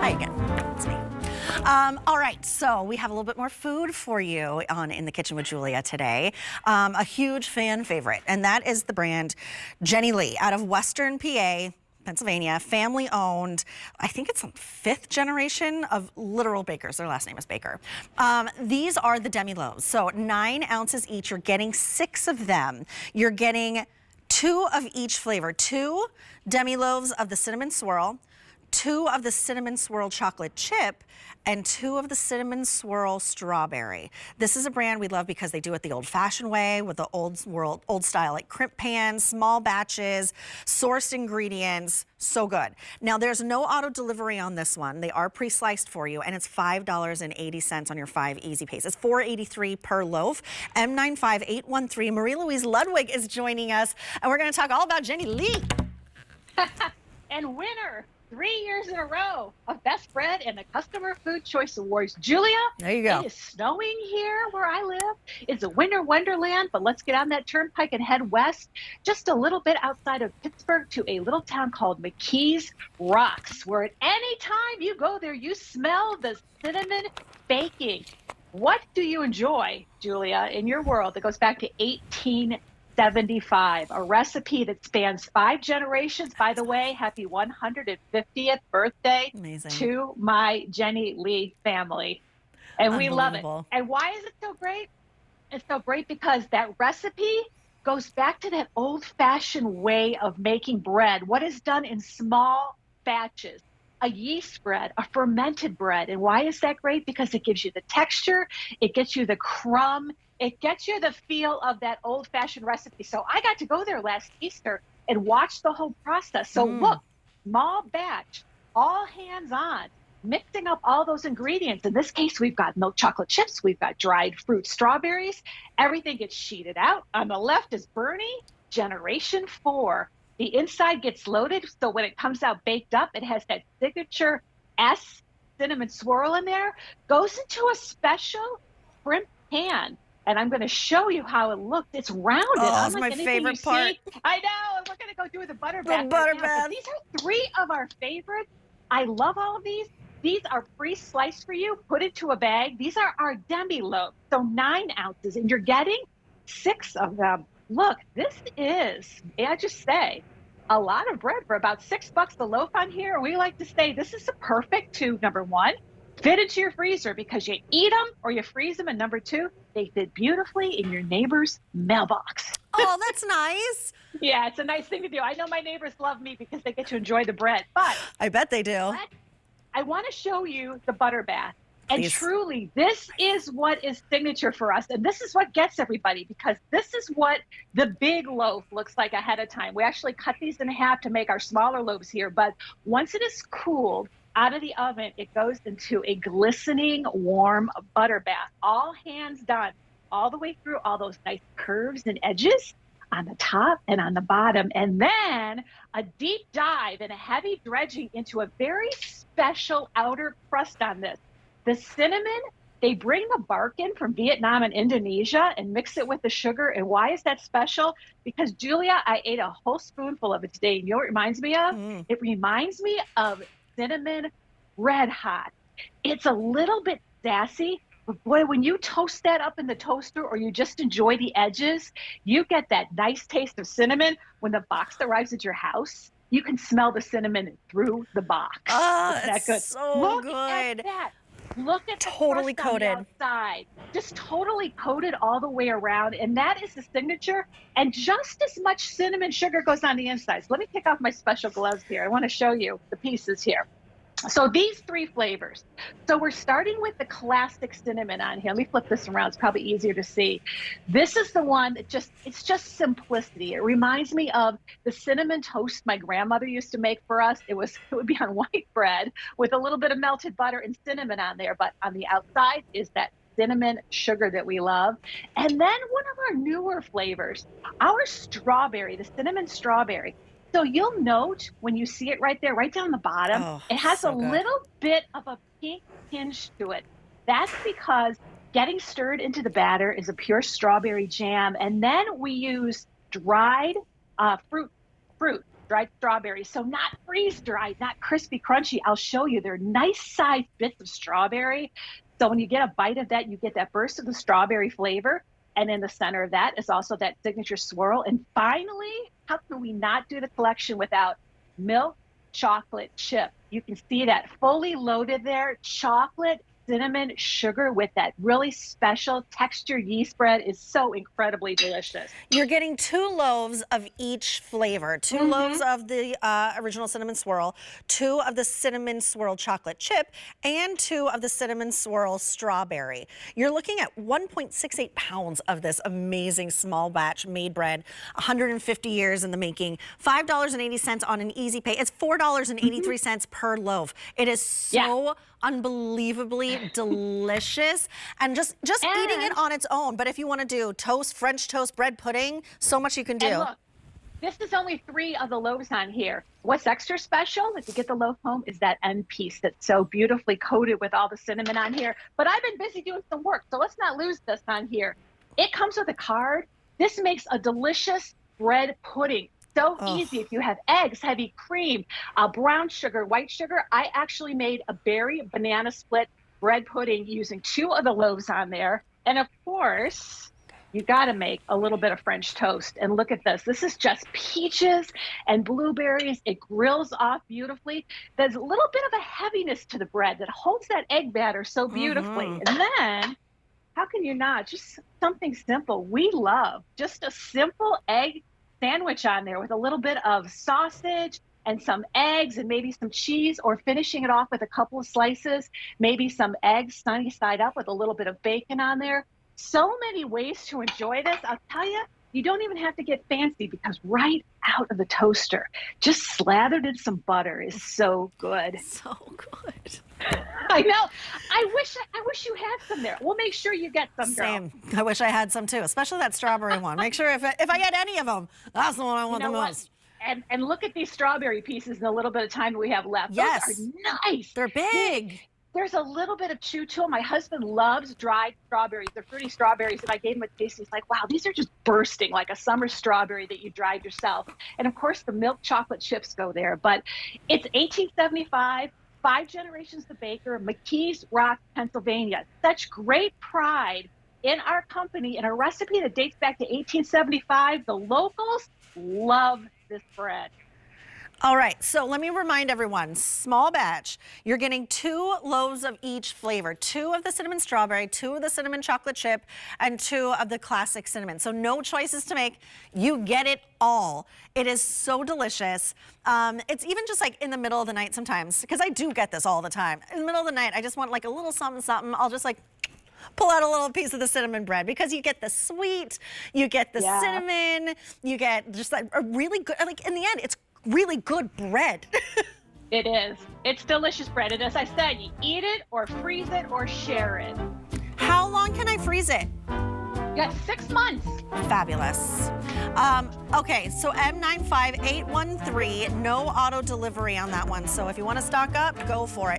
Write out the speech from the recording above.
Hi again. It's me. All right, so we have a little bit more food for you on In the Kitchen with Julia today. A huge fan favorite, and that is the brand Jenny Lee out of Western PA, Pennsylvania, family owned. I think it's 5th generation of literal bakers. Their last name is Baker. These are the Demi Loaves. So 9 ounces each. You're getting 6 of them. You're getting 2 of each flavor. 2 Demi Loaves of the cinnamon swirl, 2 of the cinnamon swirl chocolate chip, and 2 of the cinnamon swirl strawberry. This is a brand we love because they do it the old-fashioned way with the old style, like crimp pans, small batches, sourced ingredients. So good. Now there's no auto delivery on this one. They are pre-sliced for you, and it's $5.80 on your 5 easy pays. It's $4.83 per loaf. M95813. Marie Louise Ludwig is joining us, and we're going to talk all about Jenny Lee. And winner 3 years in a row of Best Bread in the Customer Food Choice Awards. Julia, there you go. It is snowing here where I live. It's a winter wonderland, but let's get on that turnpike and head west just a little bit outside of Pittsburgh to a little town called McKees Rocks, where at any time you go there, you smell the cinnamon baking. What do you enjoy, Julia, in your world that goes back to 1875? A recipe that spans 5 generations. By the way, happy 150th birthday to my Jenny Lee family. And we love it. And why is it so great? It's so great because that recipe goes back to that old-fashioned way of making bread. What is done in small batches. A yeast bread, a fermented bread. And why is that great? Because it gives you the texture, it gets you the crumb, it gets you the feel of that old-fashioned recipe. So I got to go there last Easter and watch the whole process. So look, small batch, all hands-on, mixing up all those ingredients. In this case, we've got milk chocolate chips, we've got dried fruit strawberries. Everything gets sheeted out. On the left is Bernie, Generation 4. The inside gets loaded, so when it comes out baked up, it has that signature S cinnamon swirl in there. Goes into a special crimp pan. And I'm going to show you how it looks. It's rounded. Oh, it's my favorite part. I know. And we're going to go do the butter bath. The butter bath. These are 3 of our favorites. I love all of these. These are pre-sliced for you, put into a bag. These are our Demi Loaf, so 9 ounces, and you're getting 6 of them. Look, this is, may I just say, a lot of bread for about $6 a loaf on here. We like to say this is perfect to, number 1, fit into your freezer because you eat them or you freeze them, and number 2, they fit beautifully in your neighbor's mailbox. Oh, that's nice. Yeah, it's a nice thing to do. I know my neighbors love me because they get to enjoy the bread, but I bet they do. I want to show you the butter bath. And Please. Truly, this is what is signature for us. And this is what gets everybody, because this is what the big loaf looks like ahead of time. We actually cut these in half to make our smaller loaves here. But once it is cooled out of the oven, it goes into a glistening, warm butter bath. All hands done, all the way through, all those nice curves and edges on the top and on the bottom. And then a deep dive and a heavy dredging into a very special outer crust on this. The cinnamon, they bring the bark in from Vietnam and Indonesia and mix it with the sugar. And why is that special? Because, Julia, I ate a whole spoonful of it today. You know what it reminds me of? It reminds me of cinnamon red hot. It's a little bit sassy, but boy, when you toast that up in the toaster or you just enjoy the edges, you get that nice taste of cinnamon. When the box arrives at your house, you can smell the cinnamon through the box. Oh, that's good. So Look good. at that. Look at the totally crust coated on the outside. Just totally coated all the way around. And that is the signature. And just as much cinnamon sugar goes on the inside. So let me take off my special gloves here. I want to show you the pieces here. So these 3 flavors. So we're starting with the classic cinnamon on here. Let me flip this around. It's probably easier to see. This is the one that it's just simplicity. It reminds me of the cinnamon toast my grandmother used to make for us. It would be on white bread with a little bit of melted butter and cinnamon on there. But on the outside is that cinnamon sugar that we love. And then one of our newer flavors, our strawberry, the cinnamon strawberry. So you'll note when you see it right there, right down the bottom, it has a little bit of a pink tinge to it. That's because getting stirred into the batter is a pure strawberry jam. And then we use dried fruit. dried strawberries. So not freeze-dried, not crispy, crunchy. I'll show you. They're nice sized bits of strawberry. So when you get a bite of that, you get that burst of the strawberry flavor. And in the center of that is also that signature swirl. And finally, how can we not do the collection without milk chocolate chip? You can see that fully loaded there, chocolate, cinnamon, sugar with that really special textured yeast bread is so incredibly delicious. You're getting 2 loaves of each flavor. 2 loaves of the original cinnamon swirl, 2 of the cinnamon swirl chocolate chip, and 2 of the cinnamon swirl strawberry. You're looking at 1.68 pounds of this amazing small batch made bread, 150 years in the making, $5.80 on an easy pay. It's $4.83 per loaf. It is so unbelievably delicious, and just eating it on its own. But if you want to do toast, French toast, bread pudding, so much you can do. And look, this is only 3 of the loaves on here. What's extra special if you get the loaf home is that end piece that's so beautifully coated with all the cinnamon on here. But I've been busy doing some work, so let's not lose this on here. It comes with a card. This makes a delicious bread pudding. So easy. If you have eggs, heavy cream, brown sugar, white sugar. I actually made a berry banana split bread pudding using 2 of the loaves on there. And of course, you got to make a little bit of French toast. And look at this. This is just peaches and blueberries. It grills off beautifully. There's a little bit of a heaviness to the bread that holds that egg batter so beautifully. And then, how can you not? Just something simple. We love just a simple egg sandwich on there with a little bit of sausage and some eggs and maybe some cheese, or finishing it off with a couple of slices, maybe some eggs sunny side up with a little bit of bacon on there. So many ways to enjoy this. I'll tell you, you don't even have to get fancy, because right out of the toaster, just slathered in some butter is so good. So good. I know. I wish you had some there. We'll make sure you get some, girl. Same. I wish I had some too, especially that strawberry one. Make sure if I get any of them, that's the one I want the most. And look at these strawberry pieces in the little bit of time that we have left. Yes. Those are nice. They're big. There's a little bit of chew to them. My husband loves dried strawberries. They're fruity strawberries. And I gave him a taste. He's like, wow, these are just bursting like a summer strawberry that you dried yourself. And of course, the milk chocolate chips go there. But it's 1875. 5 generations the baker, McKees Rock, Pennsylvania. Such great pride in our company, and a recipe that dates back to 1875. The locals love this bread. All right, so let me remind everyone, small batch, you're getting 2 loaves of each flavor, 2 of the cinnamon strawberry, 2 of the cinnamon chocolate chip, and 2 of the classic cinnamon. So no choices to make, you get it all. It is so delicious. It's even just like in the middle of the night sometimes, because I do get this all the time. In the middle of the night, I just want like a little something, something. I'll just like pull out a little piece of the cinnamon bread, because you get the sweet, you get the cinnamon, you get just like a really good, like in the end, it's really good bread. It is. It's delicious bread. And as I said, you eat it or freeze it or share it. How long can I freeze it? You got 6 months. Fabulous. Okay, so M95813, no auto delivery on that one. So if you want to stock up, go for it.